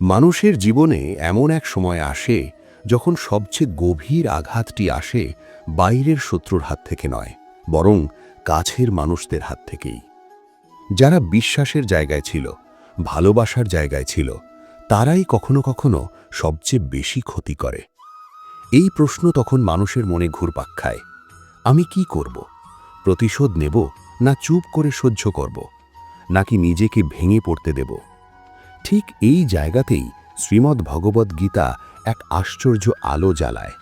মানুষের জীবনে এমন এক সময় আসে যখন সবচেয়ে গভীর আঘাতটি আসে বাইরের শত্রুর হাত থেকে নয়, বরং কাছের মানুষদের হাত থেকেই। যারা বিশ্বাসের জায়গায় ছিল, ভালোবাসার জায়গায় ছিল, তারাই কখনো কখনো সবচেয়ে বেশি ক্ষতি করে। এই প্রশ্ন তখন মানুষের মনে ঘুরপাক খায়, আমি কি করব? প্রতিশোধ নেব, না চুপ করে সহ্য করব, নাকি নিজেকে ভেঙে পড়তে দেব? ঠিক এই জায়গাতেই শ্রীমদ্ ভগবদ্ গীতা এক আশ্চর্য আলো জ্বালায়,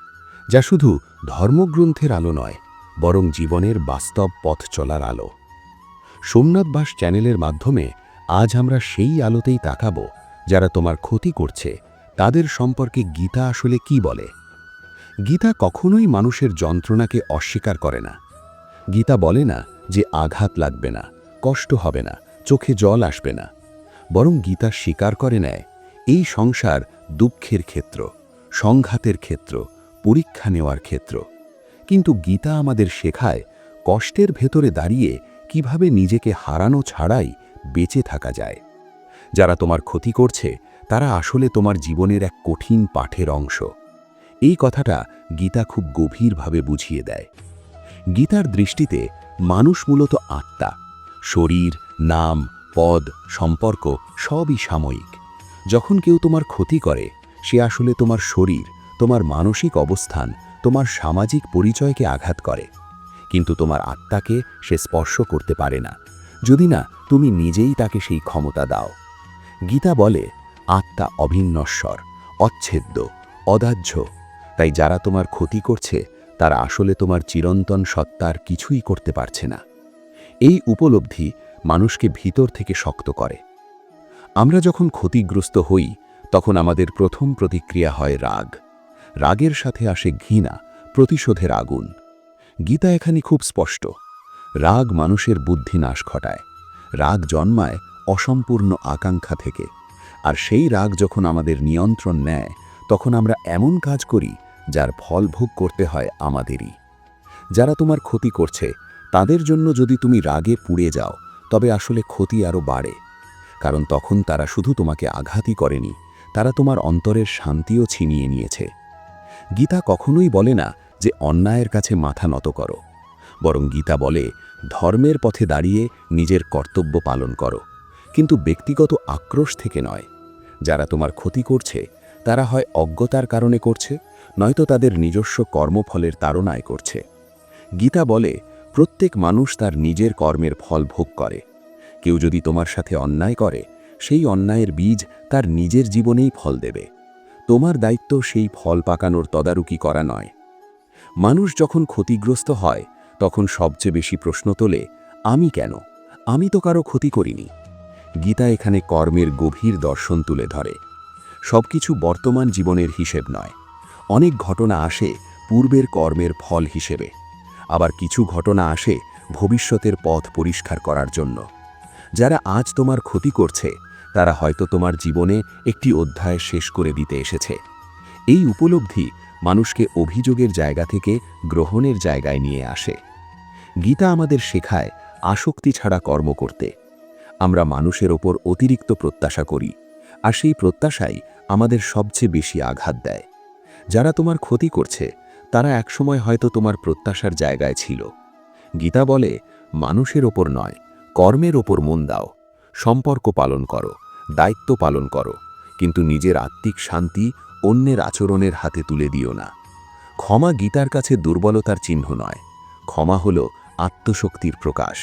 যা শুধু ধর্মগ্রন্থের আলো নয়, বরং জীবনের বাস্তব পথ চলার আলো। সোমনাথ বাস চ্যানেলের মাধ্যমে আজ আমরা সেই আলোতেই তাকাব, যারা তোমার ক্ষতি করছে তাদের সম্পর্কে গীতা আসলে কি বলে। গীতা কখনোই মানুষের যন্ত্রণাকে অস্বীকার করে না। গীতা বলে না যে আঘাত লাগবে না, কষ্ট হবে না, চোখে জল আসবে না, বরং গীতা স্বীকার করে নেয় এই সংসার দুঃখের ক্ষেত্র, সংঘাতের ক্ষেত্র, পরীক্ষা নেওয়ার ক্ষেত্র। কিন্তু গীতা আমাদের শেখায় কষ্টের ভেতরে দাঁড়িয়ে কিভাবে নিজেকে হারানো ছাড়াই বেঁচে থাকা যায়। যারা তোমার ক্ষতি করছে তারা আসলে তোমার জীবনের এক কঠিন পাঠের অংশ। এই কথাটা গীতা খুব গভীরভাবে বুঝিয়ে দেয়। গীতার দৃষ্টিতে মানুষ মূলত আত্মা। শরীর, নাম, পদ, সম্পর্ক সবই সাময়িক। যখন কেউ তোমার ক্ষতি করে, সে আসলে তোমার শরীর, তোমার মানসিক অবস্থান, তোমার সামাজিক পরিচয়কে আঘাত করে। কিন্তু তোমার আত্মাকে সে স্পর্শ করতে পারে না, যদি না তুমি নিজেই তাকে সেই ক্ষমতা দাও। গীতা বলে আত্মা অভিন্নশ্বর, অচ্ছেদ্য, অদাহ্য। তাই যারা তোমার ক্ষতি করছে তারা আসলে তোমার চিরন্তন সত্তার কিছুই করতে পারছে না। এই উপলব্ধি মানুষকে ভিতর থেকে শক্ত করে। আমরা যখন ক্ষতিগ্রস্ত হই, তখন আমাদের প্রথম প্রতিক্রিয়া হয় রাগ। রাগের সাথে আসে ঘৃণা, প্রতিশোধের আগুন। গীতা এখানে খুব স্পষ্ট। রাগ মানুষের বুদ্ধি নাশ ঘটায়। রাগ জন্মায় অসম্পূর্ণ আকাঙ্ক্ষা থেকে। আর সেই রাগ যখন আমাদের নিয়ন্ত্রণ নেয়, তখন আমরা এমন কাজ করি যার ফল ভোগ করতে হয় আমাদেরই। যারা তোমার ক্ষতি করছে তাদের জন্য যদি তুমি রাগে পুড়ে যাও, তবে আসলে ক্ষতি আরও বাড়ে। কারণ তখন তারা শুধু তোমাকে আঘাতই করেনি, তারা তোমার অন্তরের শান্তিও ছিনিয়ে নিয়েছে। গীতা কখনোই বলে না যে অন্যায়ের কাছে মাথা নত করো, বরং গীতা বলে ধর্মের পথে দাঁড়িয়ে নিজের কর্তব্য পালন করো, কিন্তু ব্যক্তিগত আক্রোশ থেকে নয়। যারা তোমার ক্ষতি করছে তারা হয় অজ্ঞতার কারণে করছে, নয়তো তাদের নিজস্ব কর্মফলের তাড়নায় করছে। গীতা বলে প্রত্যেক মানুষ তার নিজের কর্মের ফল ভোগ করে। কেউ যদি তোমার সাথে অন্যায় করে, সেই অন্যায়ের বীজ তার নিজের জীবনেই ফল দেবে। তোমার দায়িত্ব সেই ফল পাকানোর তদারকি করা নয়। মানুষ যখন ক্ষতিগ্রস্ত হয়, তখন সবচেয়ে বেশি প্রশ্ন তোলে, আমি কেন? আমি তো কারো ক্ষতি করিনি। গীতা এখানে কর্মের গভীর দর্শন তুলে ধরে। সবকিছু বর্তমান জীবনের হিসেব নয়। অনেক ঘটনা আসে পূর্বের কর্মের ফল হিসেবে, আবার কিছু ঘটনা আসে ভবিষ্যতের পথ পরিষ্কার করার জন্য। যারা আজ তোমার ক্ষতি করছে তারা হয়তো তোমার জীবনে একটি অধ্যায় শেষ করে দিতে এসেছে। এই উপলব্ধি মানুষকে অভিযোগের জায়গা থেকে গ্রহণের জায়গায় নিয়ে আসে। গীতা আমাদের শেখায় আসক্তি ছাড়া কর্ম করতে। আমরা মানুষের ওপর অতিরিক্ত প্রত্যাশা করি, আর সেই প্রত্যাশাই আমাদের সবচেয়ে বেশি আঘাত দেয়। যারা তোমার ক্ষতি করছে তারা একসময় হয়তো তোমার প্রত্যাশার জায়গায় ছিল। গীতা বলে মানুষের ওপর নয়, কর্মের ওপর মন দাও, সম্পর্ক পালন করো, দায়িত্ব পালন করো, কিন্তু নিজের আত্মিক শান্তি অন্যের আচরণের হাতে তুলে দিও না। ক্ষমা গীতার কাছে দুর্বলতার চিহ্ন নয়, ক্ষমা হলো আত্মশক্তির প্রকাশ।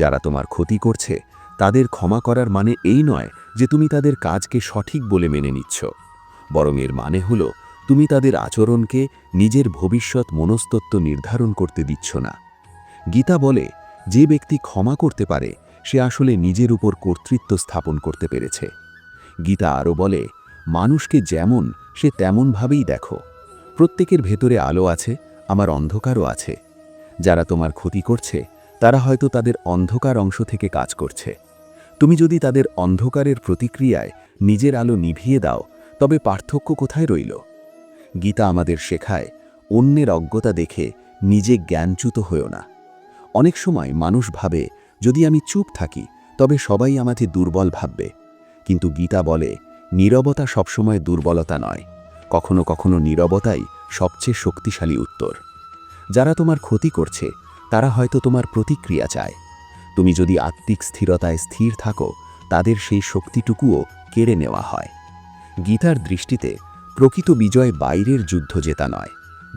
যারা তোমার ক্ষতি করছে তাদের ক্ষমা করার মানে এই নয় যে তুমি তাদের কাজকে সঠিক বলে মেনে নিচ্ছ, বরং এর মানে হলো তুমি তাদের আচরণকে নিজের ভবিষ্যৎ মনস্তত্ত্ব নির্ধারণ করতে দিচ্ছ না। গীতা বলে যে ব্যক্তি ক্ষমা করতে পারে সে আসলে নিজের উপর কর্তৃত্ব স্থাপন করতে পেরেছে। গীতা আরও বলে মানুষকে যেমন সে তেমনভাবেই দেখো। প্রত্যেকের ভেতরে আলো আছে, আমার অন্ধকারও আছে। যারা তোমার ক্ষতি করছে তারা হয়তো তাদের অন্ধকার অংশ থেকে কাজ করছে। তুমি যদি তাদের অন্ধকারের প্রতিক্রিয়ায় নিজের আলো নিভিয়ে দাও, তবে পার্থক্য কোথায় রইল? গীতা আমাদের শেখায় অন্যের অজ্ঞতা দেখে নিজে জ্ঞানচ্যুত হয়েও না। অনেক সময় মানুষ ভাবে যদি আমি চুপ থাকি তবে সবাই আমাকে দুর্বল ভাববে, কিন্তু গীতা বলে নীরবতা সবসময় দুর্বলতা নয়, কখনো কখনো নীরবতাই সবচেয়ে শক্তিশালী উত্তর। যারা তোমার ক্ষতি করছে তারা হয়তো তোমার প্রতিক্রিয়া চায়। তুমি যদি আত্মিক স্থিরতায় স্থির থাকো, তাদের সেই শক্তিটুকুও কেড়ে নেওয়া হয়। গীতার দৃষ্টিতে প্রকৃত বিজয় বাইরের যুদ্ধ জেতা নয়,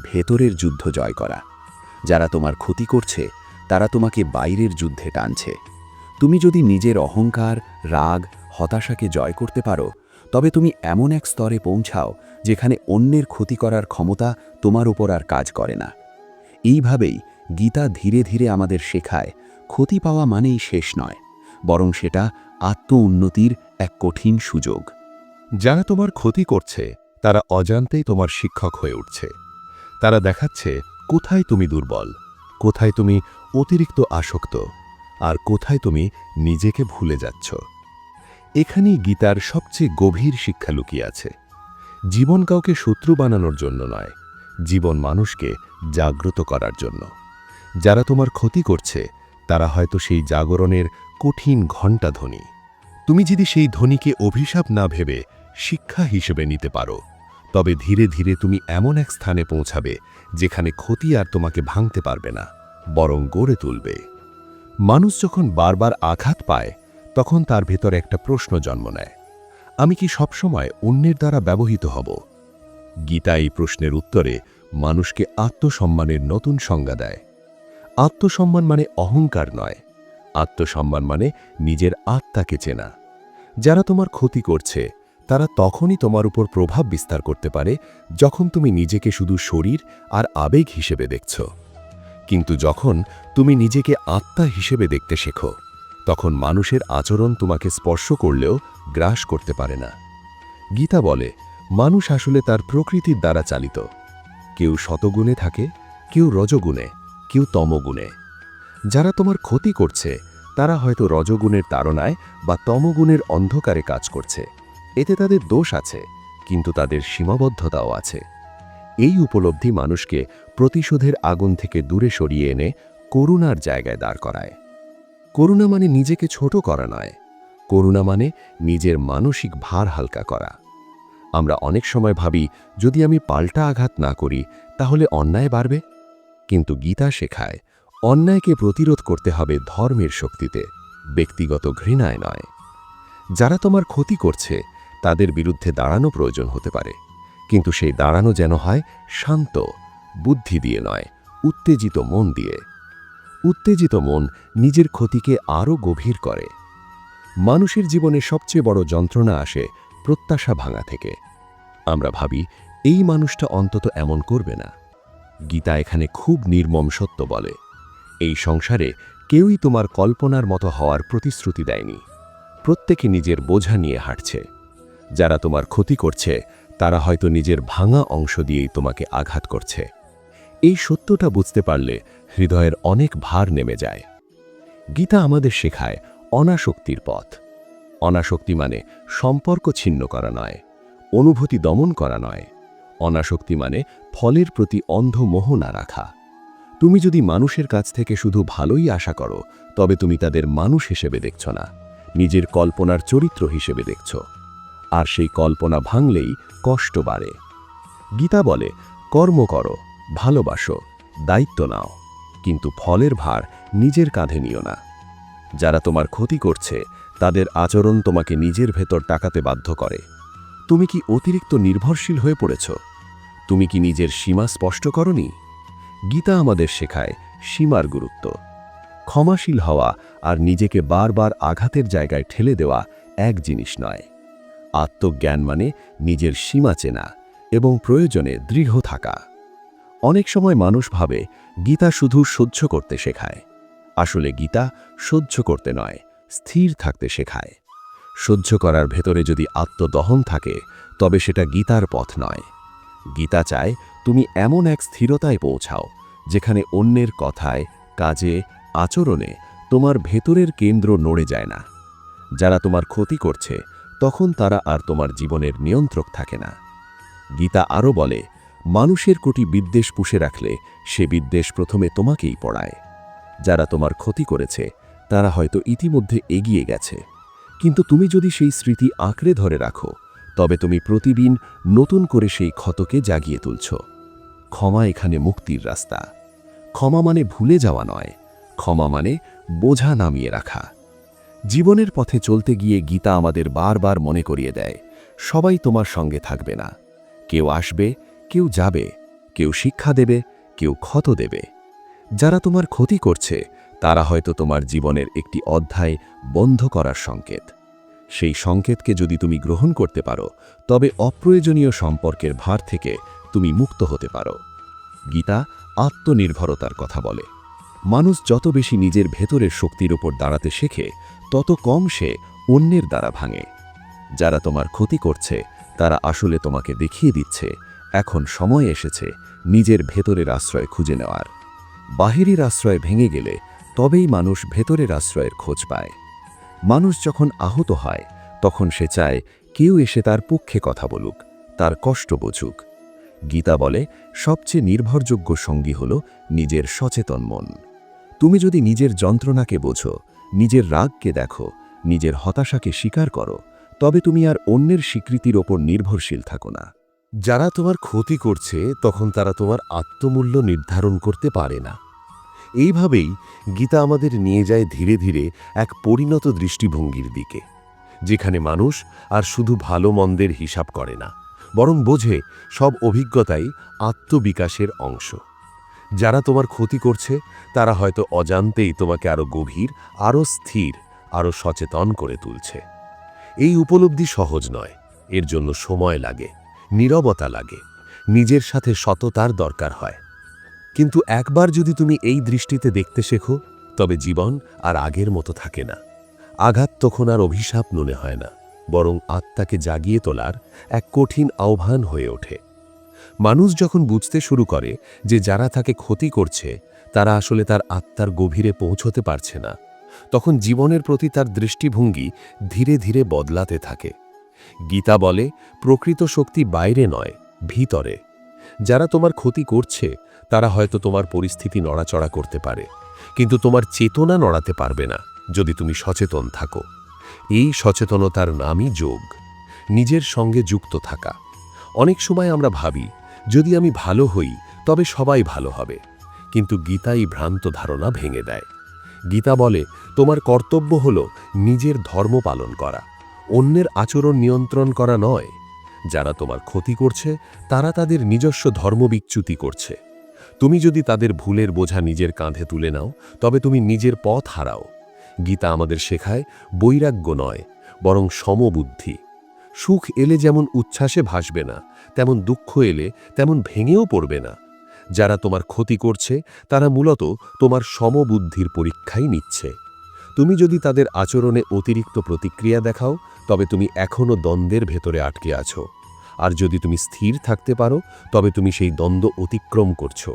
ভেতরের যুদ্ধ জয় করা। যারা তোমার ক্ষতি করছে তারা তোমাকে বাইরের যুদ্ধে টানছে। তুমি যদি নিজের অহংকার, রাগ, হতাশাকে জয় করতে পারো, তবে তুমি এমন এক স্তরে পৌঁছাও যেখানে অন্যের ক্ষতি করার ক্ষমতা তোমার উপর আর কাজ করে না। এইভাবেই গীতা ধীরে ধীরে আমাদের শেখায়, ক্ষতি পাওয়া মানেই শেষ নয়, বরং সেটা আত্ম উন্নতির এক কঠিন সুযোগ। যারা তোমার ক্ষতি করছে তারা অজান্তেই তোমার শিক্ষক হয়ে উঠছে। তারা দেখাচ্ছে কোথায় তুমি দুর্বল, কোথায় তুমি অতিরিক্ত আসক্ত, আর কোথায় তুমি নিজেকে ভুলে যাচ্ছ। এখানেই গীতার সবচেয়ে গভীর শিক্ষা লুকিয়ে আছে। জীবন কাউকে শত্রু বানানোর জন্য নয়, জীবন মানুষকে জাগ্রত করার জন্য। যারা তোমার ক্ষতি করছে তারা হয়তো সেই জাগরণের কঠিন ঘণ্টাধ্বনি। তুমি যদি সেই ধ্বনিকে অভিশাপ না ভেবে শিক্ষা হিসেবে নিতে পারো, তবে ধীরে ধীরে তুমি এমন এক স্থানে পৌঁছাবে যেখানে ক্ষতি আর তোমাকে ভাঙতে পারবে না, বরং গড়ে তুলবে। মানুষ যখন বারবার আঘাত পায় তখন তার ভেতর একটা প্রশ্ন জন্ম নেয়, আমি কি সবসময় অন্যের দ্বারা ব্যবহৃত হব? গীতা এই প্রশ্নের উত্তরে মানুষকে আত্মসম্মানের নতুন সংজ্ঞা দেয়। আত্মসম্মান মানে অহংকার নয়, আত্মসম্মান মানে নিজের আত্মাকে চেনা। যারা তোমার ক্ষতি করছে তারা তখনই তোমার উপর প্রভাব বিস্তার করতে পারে যখন তুমি নিজেকে শুধু শরীর আর আবেগ হিসেবে দেখছ। কিন্তু যখন তুমি নিজেকে আত্মা হিসেবে দেখতে শেখো, তখন মানুষের আচরণ তোমাকে স্পর্শ করলেও গ্রাস করতে পারে না। গীতা বলে, মানুষ আসলে তার প্রকৃতির দ্বারা চালিত। কেউ শতগুণে থাকে, কেউ রজগুণে, কেউ তমগুণে। যারা তোমার ক্ষতি করছে তারা হয়তো রজগুণের তাড়নায় বা তমগুণের অন্ধকারে কাজ করছে। এতে তাদের দোষ আছে, কিন্তু তাদের সীমাবদ্ধতাও আছে। এই উপলব্ধি মানুষকে প্রতিশোধের আগুন থেকে দূরে সরিয়ে এনে করুণার জায়গায় দাঁড় করায়। করুণা মানে নিজেকে ছোট করা নয়, করুণা মানে নিজের মানসিক ভার হালকা করা। আমরা অনেক সময় ভাবি, যদি আমি পাল্টা আঘাত না করি তাহলে অন্যায় বাড়বে। কিন্তু গীতা শেখায়, অন্যায়কে প্রতিরোধ করতে হবে ধর্মের শক্তিতে, ব্যক্তিগত ঘৃণায় নয়। যারা তোমার ক্ষতি করছে তাদের বিরুদ্ধে দাঁড়ানো প্রয়োজন হতে পারে, কিন্তু সেই দাঁড়ানো যেন হয় শান্ত, বুদ্ধি দিয়ে নয়, উত্তেজিত মন দিয়ে। উত্তেজিত মন নিজের ক্ষতিকে আরও গভীর করে। মানুষের জীবনে সবচেয়ে বড় যন্ত্রণা আসে প্রত্যাশা ভাঙা থেকে। আমরা ভাবি, এই মানুষটা অন্তত এমন করবে না। গীতা এখানে খুব নির্মম সত্য বলে, এই সংসারে কেউই তোমার কল্পনার মতো হওয়ার প্রতিশ্রুতি দেয়নি। প্রত্যেকে নিজের বোঝা নিয়ে হাঁটছে। যারা তোমার ক্ষতি করছে তারা হয়তো নিজের ভাঙা অংশ দিয়েই তোমাকে আঘাত করছে। এই সত্যটা বুঝতে পারলে হৃদয়ের অনেক ভার নেমে যায়। গীতা আমাদের শেখায় অনাসক্তির পথ। অনাসক্তি মানে সম্পর্ক ছিন্ন করা নয়, অনুভূতি দমন করা নয়। অনাসক্তি মানে ফলের প্রতি অন্ধ মোহ না রাখা। তুমি যদি মানুষের কাছ থেকে শুধু ভালোই আশা করো, তবে তুমি তাদের মানুষ হিসেবে দেখছ না, নিজের কল্পনার চরিত্র হিসেবে দেখছ। আর সেই কল্পনা ভাঙলেই কষ্ট বাড়ে। গীতা বলে, কর্ম করো, ভালোবাসো, দায়িত্ব নাও, কিন্তু ফলের ভার নিজের কাঁধে নিও না। যারা তোমার ক্ষতি করছে তাদের আচরণ তোমাকে নিজের ভেতর তাকাতে বাধ্য করে। তুমি কি অতিরিক্ত নির্ভরশীল হয়ে পড়েছ? তুমি কি নিজের সীমা স্পষ্ট করনি? গীতা আমাদের শেখায় সীমার গুরুত্ব। ক্ষমাশীল হওয়া আর নিজেকে বারবার আঘাতের জায়গায় ঠেলে দেওয়া এক জিনিস নয়। আত্মজ্ঞান মানে নিজের সীমা চেনা এবং প্রয়োজনে দৃঢ় থাকা। অনেক সময় মানুষ ভাবে গীতা শুধু সহ্য করতে শেখায়। আসলে গীতা সহ্য করতে নয়, স্থির থাকতে শেখায়। সহ্য করার ভেতরে যদি আত্মদহন থাকে তবে সেটা গীতার পথ নয়। গীতা চায় তুমি এমন এক স্থিরতায় পৌঁছাও যেখানে অন্যের কথায়, কাজে, আচরণে তোমার ভেতরের কেন্দ্র নড়ে যায় না। যারা তোমার ক্ষতি করছে তখন তারা আর তোমার জীবনের নিয়ন্ত্রক থাকে না। গীতা আরও বলে, মানুষের কোটি বিদ্বেষ পুষে রাখলে সে বিদ্বেষ প্রথমে তোমাকেই পড়ায়। যারা তোমার ক্ষতি করেছে তারা হয়তো ইতিমধ্যে এগিয়ে গেছে, কিন্তু তুমি যদি সেই স্মৃতি আঁকড়ে ধরে রাখো তবে তুমি প্রতিদিন নতুন করে সেই ক্ষতকে জাগিয়ে তুলছ। ক্ষমা এখানে মুক্তির রাস্তা। ক্ষমা মানে ভুলে যাওয়া নয়, ক্ষমা মানে বোঝা নামিয়ে রাখা। জীবনের পথে চলতে গিয়ে গীতা আমাদের বারবার মনে করিয়ে দেয়, সবাই তোমার সঙ্গে থাকবে না। কেউ আসবে, কেউ যাবে, কেউ শিক্ষা দেবে, কেউ ক্ষত দেবে। যারা তোমার ক্ষতি করছে তারা হয়তো তোমার জীবনের একটি অধ্যায় বন্ধ করার সংকেত। সেই সংকেতকে যদি তুমি গ্রহণ করতে পারো, তবে অপ্রয়োজনীয় সম্পর্কের ভার থেকে তুমি মুক্ত হতে পারো। গীতা আত্মনির্ভরতার কথা বলে। মানুষ যত বেশি নিজের ভেতরের শক্তির ওপর দাঁড়াতে শেখে, তত কম সে অন্যের দ্বারা ভাঙে। যারা তোমার ক্ষতি করছে তারা আসলে তোমাকে দেখিয়ে দিচ্ছে এখন সময় এসেছে নিজের ভেতরের আশ্রয় খুঁজে নেওয়ার। বাহিরের আশ্রয় ভেঙে গেলে তবেই মানুষ ভেতরের আশ্রয়ের খোঁজ পায়। মানুষ যখন আহত হয় তখন সে চায় কেউ এসে তার পক্ষে কথা বলুক, তার কষ্ট বুঝুক। গীতা বলে, সবচেয়ে নির্ভরযোগ্য সঙ্গী হল নিজের সচেতন মন। তুমি যদি নিজের যন্ত্রণাকে বোঝো, নিজের রাগকে দেখো, নিজের হতাশাকে স্বীকার করো, তবে তুমি আর অন্যের স্বীকৃতির ওপর নির্ভরশীল থাকো না। যারা তোমার ক্ষতি করছে তখন তারা তোমার আত্মমূল্য নির্ধারণ করতে পারে না। এইভাবেই গীতা আমাদের নিয়ে যায় ধীরে ধীরে এক পরিণত দৃষ্টিভঙ্গির দিকে, যেখানে মানুষ আর শুধু ভালো মন্দের হিসাব করে না, বরং বোঝে সব অভিজ্ঞতাই আত্মবিকাশের অংশ। যারা তোমার ক্ষতি করছে তারা হয়তো অজান্তেই তোমাকে আরও গভীর, আরও স্থির, আরও সচেতন করে তুলছে। এই উপলব্ধি সহজ নয়, এর জন্য সময় লাগে, নীরবতা লাগে, নিজের সাথে সততার দরকার হয়। কিন্তু একবার যদি তুমি এই দৃষ্টিতে দেখতে শেখো, তবে জীবন আর আগের মতো থাকে না। আঘাত তখন আর অভিশাপ মনে হয় না, বরং আত্মাকে জাগিয়ে তোলার এক কঠিন আহ্বান হয়ে ওঠে। মানুষ যখন বুঝতে শুরু করে যে যারা তাকে ক্ষতি করছে তারা আসলে তার আত্মার গভীরে পৌঁছতে পারছে না, তখন জীবনের প্রতি তার দৃষ্টিভঙ্গি ধীরে ধীরে বদলাতে থাকে। গীতা বলে, প্রকৃত শক্তি বাইরে নয়, ভিতরে। যারা তোমার ক্ষতি করছে তারা হয়তো তোমার পরিস্থিতি নড়াচড়া করতে পারে, কিন্তু তোমার চেতনা নড়াতে পারবে না যদি তুমি সচেতন থাকো। এই সচেতনতার নামই যোগ, নিজের সঙ্গে যুক্ত থাকা। অনেক সময় আমরা ভাবি, যদি আমি ভালো হই তবে সবাই ভালো হবে, কিন্তু গীতা এই ভ্রান্ত ধারণা ভেঙে দেয়। গীতা বলে, তোমার কর্তব্য হল নিজের ধর্ম পালন করা, অন্যের আচরণ নিয়ন্ত্রণ করা নয়। যারা তোমার ক্ষতি করছে তারা তাদের নিজস্ব ধর্ম বিচ্যুতি করছে। তুমি যদি তাদের ভুলের বোঝা নিজের কাঁধে তুলে নাও, তবে তুমি নিজের পথ হারাও। গীতা আমাদের শেখায় বৈরাগ্য নয়, বরং সমবুদ্ধি। সুখ এলে যেমন উচ্ছ্বাসে ভাসবে না, তেমন দুঃখ এলে তেমন ভেঙেও পড়বে না। যারা তোমার ক্ষতি করছে তারা মূলত তোমার সমবুদ্ধির পরীক্ষাই নিচ্ছে। তুমি যদি তাদের আচরণে অতিরিক্ত প্রতিক্রিয়া দেখাও, তবে তুমি এখনও দ্বন্দ্বের ভেতরে আটকে আছো। আর যদি তুমি স্থির থাকতে পারো, তবে তুমি সেই দ্বন্দ্ব অতিক্রম করছো।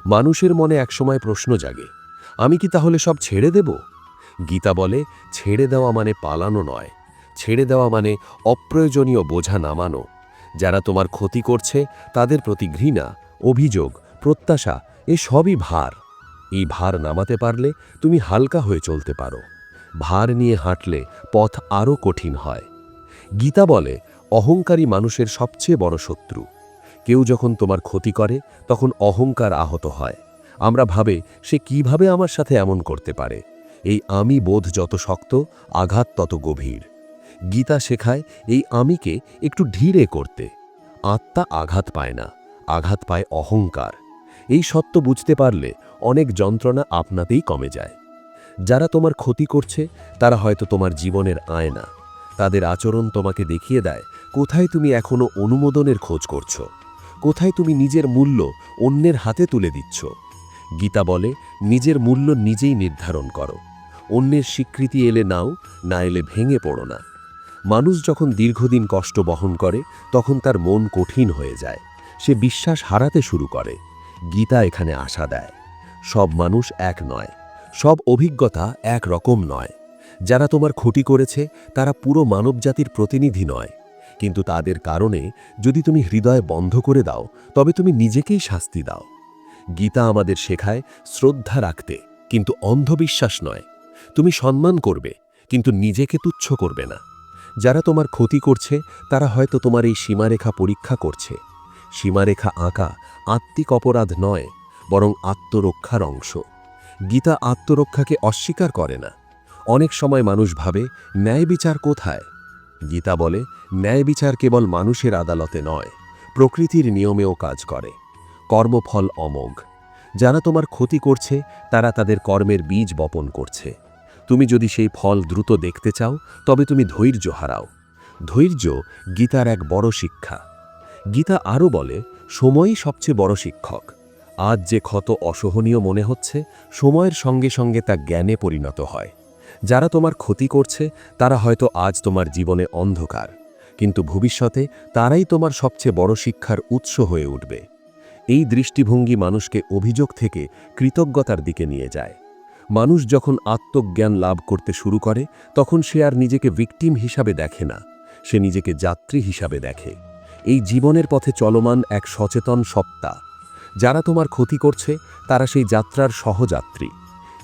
মানুষের মনে একসময় প্রশ্ন জাগে, আমি কি তাহলে সব ছেড়ে দেব? গীতা বলে, ছেড়ে দেওয়া মানে পালানো নয়, ছেড়ে দেওয়া মানে অপ্রয়োজনীয় বোঝা নামানো। যারা তোমার ক্ষতি করছে তাদের প্রতি ঘৃণা, অভিযোগ, প্রত্যাশা এ সবই ভার। এই ভার নামাতে পারলে তুমি হালকা হয়ে চলতে পারো। ভার নিয়ে হাঁটলে পথ আরও কঠিন হয়। গীতা বলে, অহংকারী মানুষের সবচেয়ে বড় শত্রু। কেউ যখন তোমার ক্ষতি করে তখন অহংকার আহত হয়। আমরা ভাবে, সে কিভাবে আমার সাথে এমন করতে পারে। এই আমি বোধ যত শক্ত, আঘাত তত গভীর। গীতা শেখায় এই আমিকে একটু ধীরে করতে। আত্মা আঘাত পায় না, আঘাত পায় অহংকার। এই সত্য বুঝতে পারলে অনেক যন্ত্রণা আপনাতেই কমে যায়। যারা তোমার ক্ষতি করছে তারা হয়তো তোমার জীবনের আয়না। তাদের আচরণ তোমাকে দেখিয়ে দেয় কোথায় তুমি এখনো অনুমোদনের খোঁজ করছো, কোথায় তুমি নিজের মূল্য অন্যের হাতে তুলে দিচ্ছ। গীতা বলে, নিজের মূল্য নিজেই নির্ধারণ করো। অন্যের স্বীকৃতি এলে নাও, না এলে ভেঙে পড়ো না। মানুষ যখন দীর্ঘদিন কষ্ট বহন করে তখন তার মন কঠিন হয়ে যায়, সে বিশ্বাস হারাতে শুরু করে। গীতা এখানে আশা দেয়, সব মানুষ এক নয়, সব অভিজ্ঞতা এক রকম নয়। যারা তোমার ক্ষতি করেছে তারা পুরো মানবজাতির প্রতিনিধি নয়, কিন্তু তাদের কারণে যদি তুমি হৃদয় বন্ধ করে দাও, তবে তুমি নিজেকেই শাস্তি দাও। গীতা আমাদের শেখায় শ্রদ্ধা রাখতে, কিন্তু অন্ধবিশ্বাস নয়। তুমি সম্মান করবে, কিন্তু নিজেকে তুচ্ছ করবে না। যারা তোমার ক্ষতি করছে তারা হয়তো তোমার এই সীমারেখা পরীক্ষা করছে। সীমারেখা আঁকা আত্মিক অপরাধ নয়, বরং আত্মরক্ষার অংশ। গীতা আত্মরক্ষাকে অস্বীকার করে না। অনেক সময় মানুষ ভাবে, ন্যায় বিচার কোথায়? গীতা বলে, ন্যায় বিচার কেবল মানুষের আদালতে নয়, প্রকৃতির নিয়মেও কাজ করে। কর্মফল অমোঘ। যারা তোমার ক্ষতি করছে তারা তাদের কর্মের বীজ বপন করছে। তুমি যদি সেই ফল দ্রুত দেখতে চাও, তবে তুমি ধৈর্য হারাও। ধৈর্য গীতার এক বড় শিক্ষা। গীতা আরও বলে, সময়ই সবচেয়ে বড় শিক্ষক। আজ যে ক্ষত অসহনীয় মনে হচ্ছে, সময়ের সঙ্গে সঙ্গে তা জ্ঞানে পরিণত হয়। যারা তোমার ক্ষতি করছে তারা হয়তো আজ তোমার জীবনে অন্ধকার, কিন্তু ভবিষ্যতে তারাই তোমার সবচেয়ে বড় শিক্ষার উৎস হয়ে উঠবে। এই দৃষ্টিভঙ্গি মানুষকে অভিযোগ থেকে কৃতজ্ঞতার দিকে নিয়ে যায়। মানুষ যখন আত্মজ্ঞান লাভ করতে শুরু করে, তখন সে আর নিজেকে ভিকটিম হিসাবে দেখে না, সে নিজেকে যাত্রী হিসাবে দেখে। এই জীবনের পথে চলমান এক সচেতন সত্তা। যারা তোমার ক্ষতি করছে তারা সেই যাত্রার সহযাত্রী।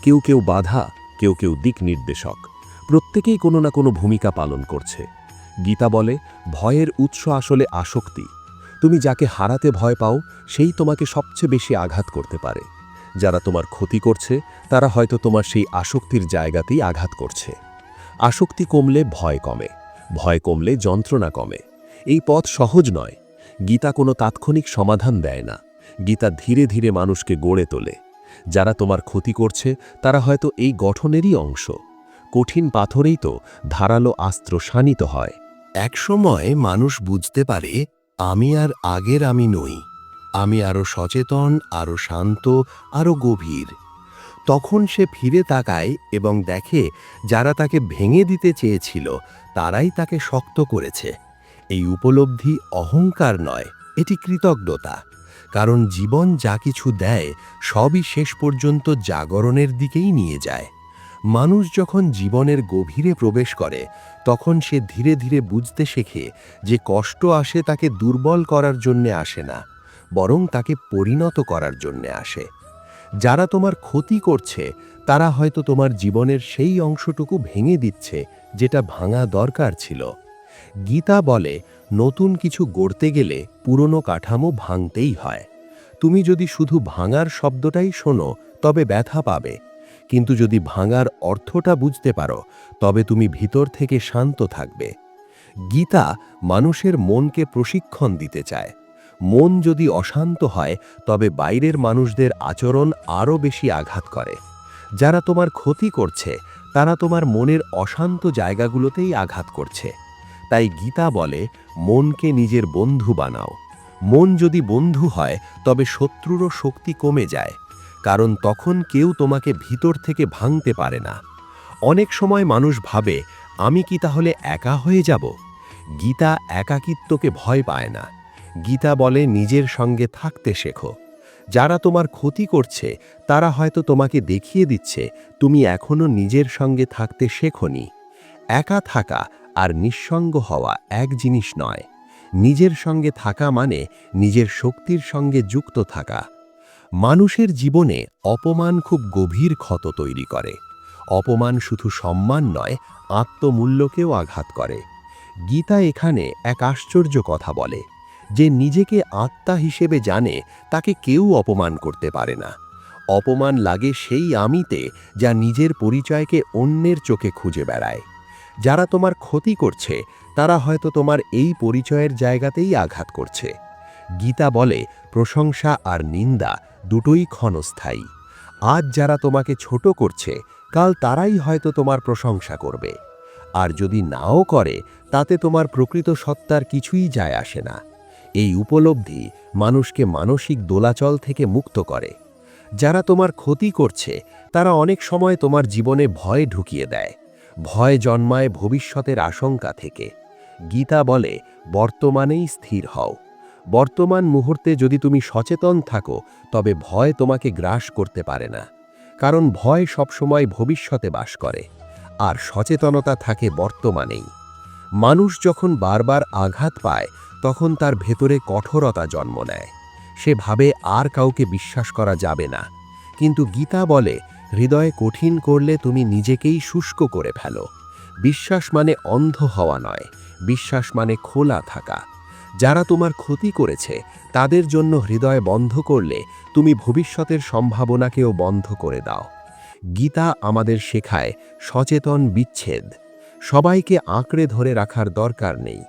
কেউ কেউ বাধা, কেউ কেউ দিক নির্দেশক। প্রত্যেকেই কোনো না কোনো ভূমিকা পালন করছে। গীতা বলে, ভয়ের উৎস আসলে আসক্তি। তুমি যাকে হারাতে ভয় পাও, সেই তোমাকে সবচেয়ে বেশি আঘাত করতে পারে। যারা তোমার ক্ষতি করছে তারা হয়তো তোমার সেই আসক্তির জায়গাতেই আঘাত করছে। আসক্তি কমলে ভয় কমে, ভয় কমলে যন্ত্রণা কমে। এই পথ সহজ নয়। গীতা কোনো তাৎক্ষণিক সমাধান দেয় না। গীতা ধীরে ধীরে মানুষকে গড়ে তোলে। যারা তোমার ক্ষতি করছে তারা হয়তো এই গঠনেরই অংশ। কঠিন পাথরেই তো ধারালো অস্ত্র শানিত হয়। একসময় মানুষ বুঝতে পারে, আমি আর আগের আমি নই। আমি আরও সচেতন, আরও শান্ত, আরও গভীর। তখন সে ফিরে তাকায় এবং দেখে যারা তাকে ভেঙে দিতে চেয়েছিল তারাই তাকে শক্ত করেছে। এই উপলব্ধি অহংকার নয়, এটি কৃতজ্ঞতা। কারণ জীবন যা কিছু দেয় সবই শেষ পর্যন্ত জাগরণের দিকেই নিয়ে যায়। মানুষ যখন জীবনের গভীরে প্রবেশ করে, তখন সে ধীরে ধীরে বুঝতে শেখে যে কষ্ট আসে তাকে দুর্বল করার জন্যে আসে না, বরং তাকে পরিণত করার জন্যে আসে। যারা তোমার ক্ষতি করছে তারা হয়তো তোমার জীবনের সেই অংশটুকু ভেঙে দিচ্ছে যেটা ভাঙা দরকার ছিল। গীতা বলে, নতুন কিছু গড়তে গেলে পুরনো কাঠামো ভাঙতেই হয়। তুমি যদি শুধু ভাঙার শব্দটাই শোনো তবে ব্যথা পাবে, কিন্তু যদি ভাঙার অর্থটা বুঝতে পারো তবে তুমি ভিতর থেকে শান্ত থাকবে। গীতা মানুষের মনকে প্রশিক্ষণ দিতে চায়। মন যদি অশান্ত হয় তবে বাইরের মানুষদের আচরণ আরও বেশি আঘাত করে। যারা তোমার ক্ষতি করছে তারা তোমার মনের অশান্ত জায়গাগুলোতেই আঘাত করছে। তাই গীতা বলে, মনকে নিজের বন্ধু বানাও। মন যদি বন্ধু হয় তবে শত্রুরও শক্তি কমে যায়, কারণ তখন কেউ তোমাকে ভিতর থেকে ভাঙতে পারে না। অনেক সময় মানুষ ভাবে, আমি কি তাহলে একা হয়ে যাব? গীতা একাকিত্বকে ভয় পায় না। গীতা বলে, নিজের সঙ্গে থাকতে শেখো। যারা তোমার ক্ষতি করছে তারা হয়তো তোমাকে দেখিয়ে দিচ্ছে তুমি এখনো নিজের সঙ্গে থাকতে শেখোনি। একা থাকা আর নিঃসঙ্গ হওয়া এক জিনিস নয়। নিজের সঙ্গে থাকা মানে নিজের শক্তির সঙ্গে যুক্ত থাকা। মানুষের জীবনে অপমান খুব গভীর ক্ষত তৈরি করে। অপমান শুধু সম্মান নয়, আত্মমূল্যকেও আঘাত করে। গীতা এখানে এক আশ্চর্য কথা বলে, যে নিজেকে আত্মা হিসেবে জানে তাকে কেউ অপমান করতে পারে না। অপমান লাগে সেই আমিতে যা নিজের পরিচয়কে অন্যের চোখে খুঁজে বেড়ায়। যারা তোমার ক্ষতি করছে তারা হয়তো তোমার এই পরিচয়ের জায়গাতেই আঘাত করছে। গীতা বলে, প্রশংসা আর নিন্দা দুটোই ক্ষণস্থায়ী। আজ যারা তোমাকে ছোট করছে, কাল তারাই হয়তো তোমার প্রশংসা করবে। আর যদি নাও করে, তাতে তোমার প্রকৃত সত্তার কিছুই যায় আসে না। এই উপলব্ধি মানুষকে মানসিক দোলাচল থেকে মুক্ত করে। যারা তোমার ক্ষতি করছে তারা অনেক সময় তোমার জীবনে ভয় ঢুকিয়ে দেয়। ভয় জন্মায় ভবিষ্যতের আশঙ্কা থেকে। গীতা বলে, বর্তমানেই স্থির হও। বর্তমান মুহূর্তে যদি তুমি সচেতন থাকো তবে ভয় তোমাকে গ্রাস করতে পারে না, কারণ ভয় সবসময় ভবিষ্যতে বাস করে, আর সচেতনতা থাকে বর্তমানেই। মানুষ যখন বারবার আঘাত পায় তখন তার ভেতরে কঠোরতা জন্ম নেয়। সে ভাবে আর কাউকে বিশ্বাস করা যাবে না। কিন্তু গীতা বলে, হৃদয় কঠিন করলে তুমি নিজেকেই শুষ্ক করে ফেলো। বিশ্বাস মানে অন্ধ হওয়া নয়, বিশ্বাস মানে খোলা থাকা। যারা তোমার ক্ষতি করেছে তাদের জন্য হৃদয় বন্ধ করলে তুমি ভবিষ্যতের সম্ভাবনাকেও বন্ধ করে দাও। গীতা আমাদের শেখায় সচেতন বিচ্ছেদ। সবাইকে আঁকড়ে ধরে রাখার দরকার নেই।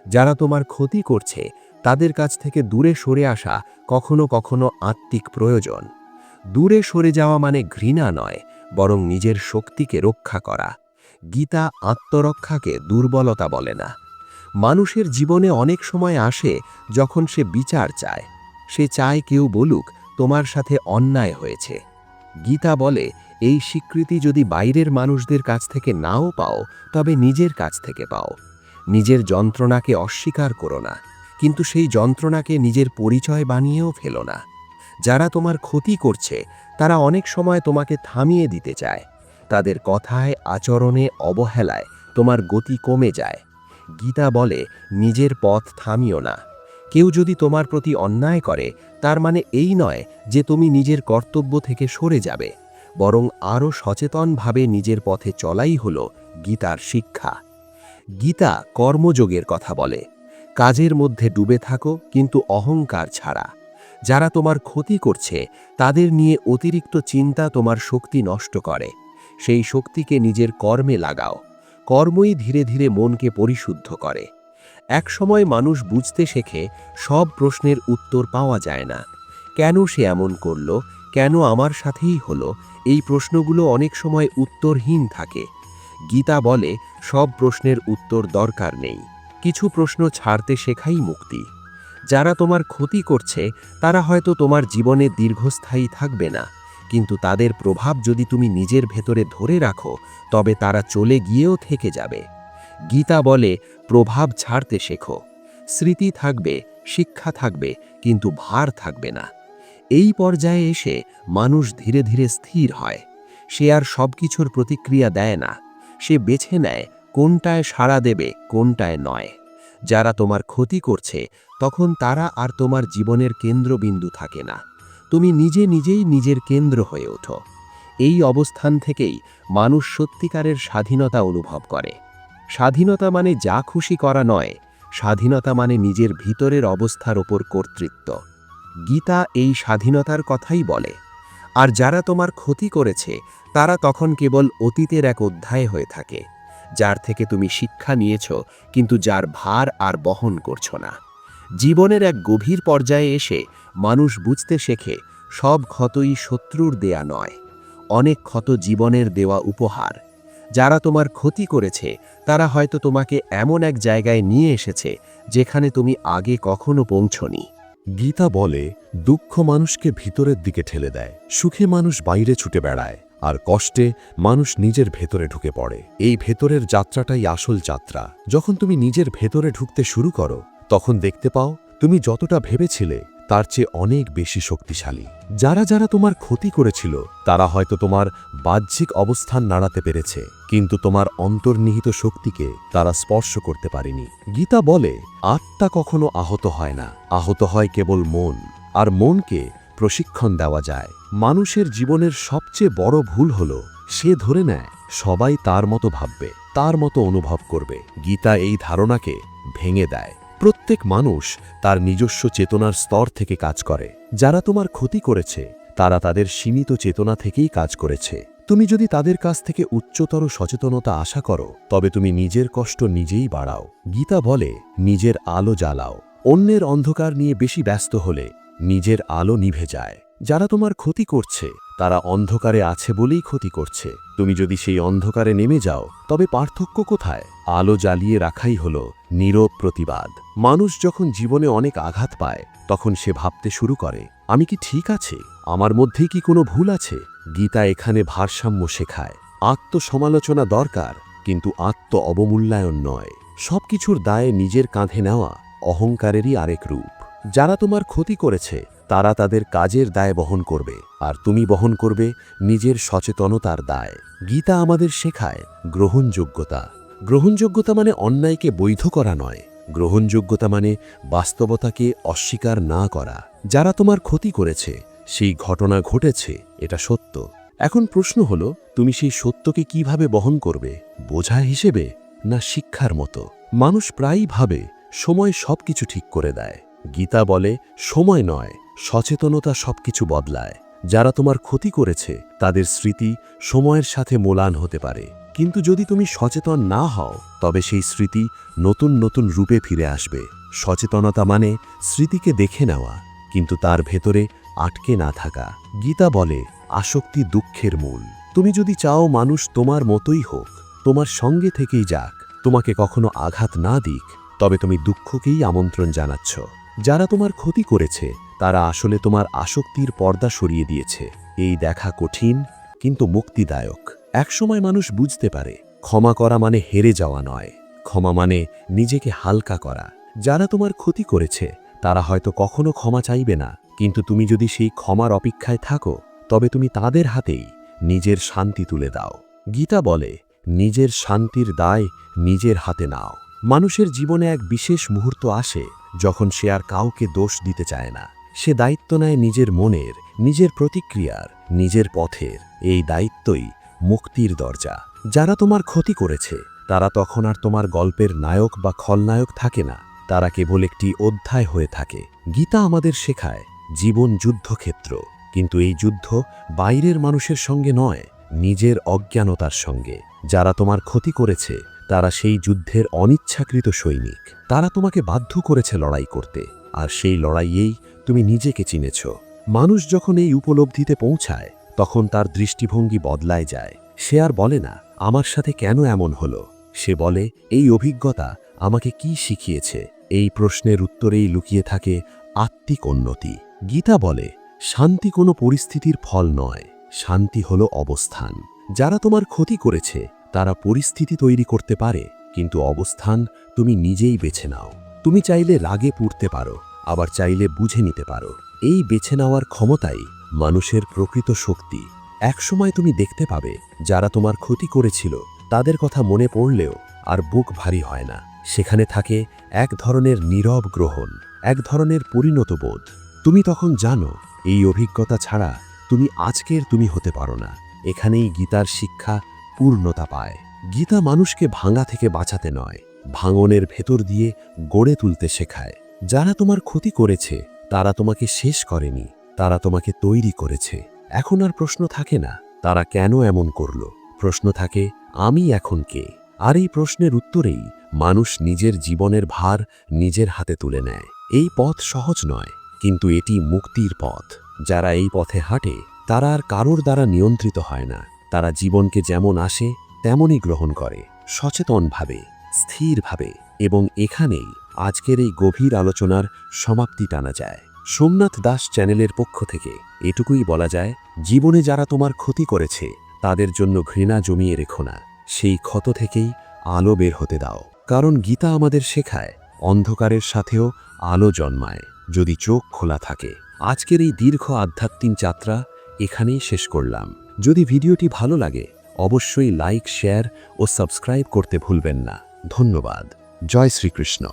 যারা তোমার ক্ষতি করছে তাদের কাছ থেকে দূরে সরে আসা কখনো কখনো আত্মিক প্রয়োজন। দূরে সরে যাওয়া মানে ঘৃণা নয়, বরং নিজের শক্তিকে রক্ষা করা। গীতা আত্মরক্ষাকে দুর্বলতা বলে না। মানুষের জীবনে অনেক সময় আসে যখন সে বিচার চায়। সে চায় কেউ বলুক তোমার সাথে অন্যায় হয়েছে। গীতা বলে এই স্বীকৃতি যদি বাইরের মানুষদের কাছ থেকে নাও পাও, তবে নিজের কাছ থেকে পাও। নিজের যন্ত্রণাকে অস্বীকার করো না, কিন্তু সেই যন্ত্রণাকে নিজের পরিচয় বানিয়েও ফেলো না। যারা তোমার ক্ষতি করছে তারা অনেক সময় তোমাকে থামিয়ে দিতে চায়। তাদের কথায়, আচরণে, অবহেলায় তোমার গতি কমে যায়। গীতা বলে নিজের পথ থামিও না। কেউ যদি তোমার প্রতি অন্যায় করে তার মানে এই নয় যে তুমি নিজের কর্তব্য থেকে সরে যাবে, বরং আরও সচেতনভাবে নিজের পথে চলাই হল গীতার শিক্ষা। গীতা কর্মযোগের কথা বলে, কাজের মধ্যে ডুবে থাকো কিন্তু অহংকার ছাড়া। যারা তোমার ক্ষতি করছে তাদের নিয়ে অতিরিক্ত চিন্তা তোমার শক্তি নষ্ট করে। সেই শক্তিকে নিজের কর্মে লাগাও। কর্মই ধীরে ধীরে মনকে পরিশুদ্ধ করে। একসময় মানুষ বুঝতে শেখে সব প্রশ্নের উত্তর পাওয়া যায় না। কেন সে এমন করল, কেন আমার সাথেই হলো, এই প্রশ্নগুলো অনেক সময় উত্তরহীন থাকে। গীতা বলে সব প্রশ্নের উত্তর দরকার নেই, কিছু প্রশ্ন ছাড়তে শেখাই মুক্তি। যারা তোমার ক্ষতি করছে তারা হয়তো তোমার জীবনে দীর্ঘস্থায়ী থাকবে না, কিন্তু তাদের প্রভাব যদি তুমি নিজের ভেতরে ধরে রাখো তবে তারা চলে গিয়েও থেকে যাবে। গীতা বলে প্রভাব ছাড়তে শেখো। স্মৃতি থাকবে, শিক্ষা থাকবে, কিন্তু ভার থাকবে না। এই পর্যায়ে এসে মানুষ ধীরে ধীরে স্থির হয়। সে আর সবকিছুর প্রতিক্রিয়া দেয় না। সে বেছে নেয় কোনটায় সাড়া দেবে, কোনটায় নয়। যারা তোমার ক্ষতি করছে তখন তারা আর তোমার জীবনের কেন্দ্রবিন্দু থাকে না। তুমি নিজে নিজেই নিজের কেন্দ্র হয়ে ওঠো। এই অবস্থান থেকেই মানুষ সত্যিকারের স্বাধীনতা অনুভব করে। স্বাধীনতা মানে যা খুশি করা নয়, স্বাধীনতা মানে নিজের ভিতরের অবস্থার ওপর কর্তৃত্ব। গীতা এই স্বাধীনতার কথাই বলে। আর যারা তোমার ক্ষতি করেছে তারা তখন কেবল অতীতের এক অধ্যায় হয়ে থাকে, যার থেকে তুমি শিক্ষা নিয়েছ কিন্তু যার ভার আর বহন করছো না। জীবনের এক গভীর পর্যায়ে এসে মানুষ বুঝতে শেখে সব ক্ষতই শত্রুর দেয়া নয়, অনেক ক্ষত জীবনের দেওয়া উপহার। যারা তোমার ক্ষতি করেছে তারা হয়তো তোমাকে এমন এক জায়গায় নিয়ে এসেছে যেখানে তুমি আগে কখনো পৌঁছনি। গীতা বলে দুঃখ মানুষকে ভিতরের দিকে ঠেলে দেয়, সুখে মানুষ বাইরে ছুটে বেড়ায়, আর কষ্টে মানুষ নিজের ভেতরে ঢুকে পড়ে। এই ভেতরের যাত্রাটাই আসল যাত্রা। যখন তুমি নিজের ভেতরে ঢুকতে শুরু করো তখন দেখতে পাও তুমি যতটা ভেবেছিলে তার চেয়ে অনেক বেশি শক্তিশালী। যারা যারা তোমার ক্ষতি করেছিল তারা হয়তো তোমার বাহ্যিক অবস্থান নাড়াতে পেরেছে, কিন্তু তোমার অন্তর্নিহিত শক্তিকে তারা স্পর্শ করতে পারেনি। গীতা বলে আত্মা কখনো আহত হয় না, আহত হয় কেবল মন, আর মনকে প্রশিক্ষণ দেওয়া যায়। মানুষের জীবনের সবচেয়ে বড় ভুল হলো সে ধরে নেয় সবাই তার মতো ভাববে, তার মতো অনুভব করবে। গীতা এই ধারণাকে ভেঙে দেয়। প্রত্যেক মানুষ তার নিজস্ব চেতনার স্তর থেকে কাজ করে। যারা তোমার ক্ষতি করেছে তারা তাদের সীমিত চেতনা থেকেই কাজ করেছে। তুমি যদি তাদের কাছ থেকে উচ্চতর সচেতনতা আশা করো তবে তুমি নিজের কষ্ট নিজেই বাড়াও। গীতা বলে নিজের আলো জ্বালাও। অন্যের অন্ধকার নিয়ে বেশি ব্যস্ত হলে নিজের আলো নিভে যায়। যারা তোমার ক্ষতি করছে তারা অন্ধকারে আছে বলেই ক্ষতি করছে। তুমি যদি সেই অন্ধকারে নেমে যাও তবে পার্থক্য কোথায়? আলো জ্বালিয়ে রাখাই হলো নীরব প্রতিবাদ। মানুষ যখন জীবনে অনেক আঘাত পায় তখন সে ভাবতে শুরু করে আমি কি ঠিক আছে? আমার মধ্যেই কি কোনো ভুল আছে? গীতা এখানে ভারসাম্য শেখায়। আত্মসমালোচনা দরকার, কিন্তু আত্ম অবমূল্যায়ন নয়। সবকিছুর দায়ে নিজের কাঁধে নেওয়া অহংকারেরই আরেক রূপ। যারা তোমার ক্ষতি করেছে তারা তাদের কাজের দায় বহন করবে, আর তুমি বহন করবে নিজের সচেতনতার দায়। গীতা আমাদের শেখায় গ্রহণযোগ্যতা। গ্রহণযোগ্যতা মানে অন্যায়কে বৈধ করা নয়, গ্রহণযোগ্যতা মানে বাস্তবতাকে অস্বীকার না করা। যারা তোমার ক্ষতি করেছে সেই ঘটনা ঘটেছে, এটা সত্য। এখন প্রশ্ন হলো, তুমি সেই সত্যকে কিভাবে বহন করবে? বোঝা হিসেবে না শিক্ষার মতো? মানুষ প্রায়ই ভাবে সময় সবকিছু ঠিক করে দেয়। গীতা বলে, সময় নয়, সচেতনতা সবকিছু বদলায়। যারা তোমার ক্ষতি করেছে তাদের স্মৃতি সময়ের সাথে মোলান হতে পারে, কিন্তু যদি তুমি সচেতন না হও তবে সেই স্মৃতি নতুন নতুন রূপে ফিরে আসবে। সচেতনতা মানে স্মৃতিকে দেখে নেওয়া, কিন্তু তার ভেতরে আটকে না থাকা। গীতা বলে, আসক্তি দুঃখের মূল। তুমি যদি চাও মানুষ তোমার মতোই হোক, তোমার সঙ্গে থেকেই যাক, তোমাকে কখনো আঘাত না দিক, তবে তুমি দুঃখকেই আমন্ত্রণ জানাচ্ছ। যারা তোমার ক্ষতি করেছে তারা আসলে তোমার আসক্তির পর্দা সরিয়ে দিয়েছে। এই দেখা কঠিন কিন্তু মুক্তিদায়ক। একসময় মানুষ বুঝতে পারে, ক্ষমা করা মানে হেরে যাওয়া নয়, ক্ষমা মানে নিজেকে হালকা করা। যারা তোমার ক্ষতি করেছে তারা হয়তো কখনো ক্ষমা চাইবে না, কিন্তু তুমি যদি সেই ক্ষমার অপেক্ষায় থাকো তবে তুমি তাদের হাতেই নিজের শান্তি তুলে দাও। গীতা বলে, নিজের শান্তির দায় নিজের হাতে নাও। মানুষের জীবনে এক বিশেষ মুহূর্ত আসে যখন সে আর কাউকে দোষ দিতে চায় না। সে দায়িত্ব নেয় নিজের মনের, নিজের প্রতিক্রিয়ার, নিজের পথের। এই দায়িত্বই মুক্তির দরজা। যারা তোমার ক্ষতি করেছে তারা তখন আর তোমার গল্পের নায়ক বা খলনায়ক থাকে না, তারা কেবল একটি অধ্যায় হয়ে থাকে। গীতা আমাদের শেখায়, জীবন যুদ্ধক্ষেত্র, কিন্তু এই যুদ্ধ বাইরের মানুষের সঙ্গে নয়, নিজের অজ্ঞানতার সঙ্গে। যারা তোমার ক্ষতি করেছে তারা সেই যুদ্ধের অনিচ্ছাকৃত সৈনিক। তারা তোমাকে বাধ্য করেছে লড়াই করতে, আর সেই লড়াইয়েই তুমি নিজেকে চিনেছ। মানুষ যখন এই উপলব্ধিতে পৌঁছায় তখন তার দৃষ্টিভঙ্গি বদলায় যায়। সে আর বলে না, আমার সাথে কেন এমন হলো? সে বলে, এই অভিজ্ঞতা আমাকে কি শিখিয়েছে? এই প্রশ্নের উত্তরেই লুকিয়ে থাকে আত্মিক উন্নতি। গীতা বলে, শান্তি কোনো পরিস্থিতির ফল নয়, শান্তি হলো অবস্থান। যারা তোমার ক্ষতি করেছে তারা পরিস্থিতি তৈরি করতে পারে, কিন্তু অবস্থান তুমি নিজেই বেছে নাও। তুমি চাইলে রাগে পুড়তে পারো, আবার চাইলে বুঝে নিতে পারো। এই বেছে নেওয়ার ক্ষমতাই মানুষের প্রকৃত শক্তি। একসময় তুমি দেখতে পাবে, যারা তোমার ক্ষতি করেছিল তাদের কথা মনে পড়লেও আর বুক ভারী হয় না। সেখানে থাকে এক ধরনের নীরব গ্রহণ, এক ধরনের পরিণত বোধ। তুমি তখন জানো, এই অভিজ্ঞতা ছাড়া তুমি আজকের তুমি হতে পারো না। এখানেই গীতার শিক্ষা পূর্ণতা পায়। গীতা মানুষকে ভাঙা থেকে বাঁচাতে নয়, ভাঙনের ভেতর দিয়ে গড়ে তুলতে শেখায়। যারা তোমার ক্ষতি করেছে তারা তোমাকে শেষ করেনি, তারা তোমাকে তৈরি করেছে। এখন আর প্রশ্ন থাকে না তারা কেন এমন করলো, প্রশ্ন থাকে আমি এখন কে? আর এই প্রশ্নের উত্তরেই মানুষ নিজের জীবনের ভার নিজের হাতে তুলে নেয়। এই পথ সহজ নয়, কিন্তু এটি মুক্তির পথ। যারা এই পথে হাঁটে তারা আর কারোর দ্বারা নিয়ন্ত্রিত হয় না। তারা জীবনকে যেমন আসে তেমনই গ্রহণ করে, সচেতনভাবে, স্থিরভাবে। এবং এখানেই আজকের এই গভীর আলোচনার সমাপ্তি টানা যায়। সোমনাথ দাস চ্যানেলের পক্ষ থেকে এটুকুই বলা যায়, জীবনে যারা তোমার ক্ষতি করেছে তাদের জন্য ঘৃণা জমিয়ে রেখো না। সেই ক্ষত থেকেই আলো বের হতে দাও। কারণ গীতা আমাদের শেখায়, অন্ধকারের সাথেও আলো জন্মায় যদি চোখ খোলা থাকে। আজকের এই দীর্ঘ আধ্যাত্মিক যাত্রা এখানেই শেষ করলাম। যদি ভিডিওটি ভালো লাগে অবশ্যই লাইক, শেয়ার ও সাবস্ক্রাইব করতে ভুলবেন না। ধন্যবাদ। জয় শ্রীকৃষ্ণ।